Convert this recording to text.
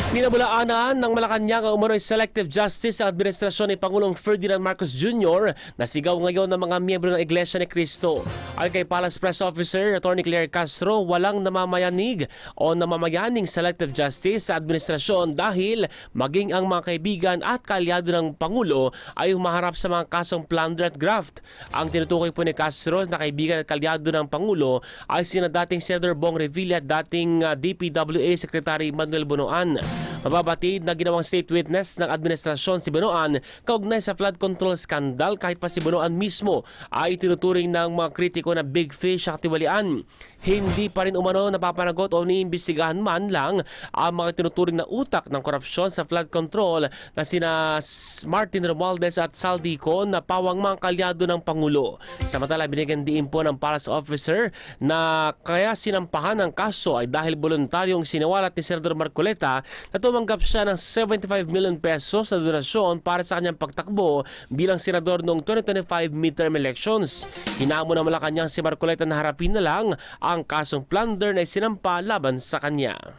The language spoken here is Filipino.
Binabulaanan ng Malacanang ang umano'y selective justice sa administrasyon ni Pangulong Ferdinand Marcos Jr. na sigaw ngayon ng mga miyembro ng Iglesia ni Cristo. Ayon kay Palace Press Officer Atty. Claire Castro, walang namamayanig o namamayaning selective justice sa administrasyon dahil maging ang mga kaibigan at kaalyado ng Pangulo ay humaharap sa mga kasong plunder at graft. Ang tinutukoy po ni Castro na kaibigan at kaalyado ng Pangulo ay sina dating Senador Bong Revilla at dating DPWA Secretary Manuel Bunoan. Mababatid na ginawang state witness ng administrasyon si Bunoan kaugnay sa flood control scandal kahit pa si Bunoan mismo ay tinuturing ng mga kritiko na big fish at tiwalian. Hindi pa rin umano napapanagot o niimbestigahan man lang ang mga tinuturing na utak ng korupsyon sa flood control na sina Martin Romualdez at Saldico na pawang mga kalyado ng Pangulo. Samantala, binigyan diin po ng Palace Officer na kaya sinampahan ng kaso ay dahil voluntaryong sinawalat ni Senador Marcoleta na tumanggap siya ng 75 million pesos na donasyon para sa kanyang pagtakbo bilang senador noong 2025 midterm elections. Hinamon ng Malacanang si Marcoleta na harapin na lang ang kasong plunder na isinampa laban sa kanya.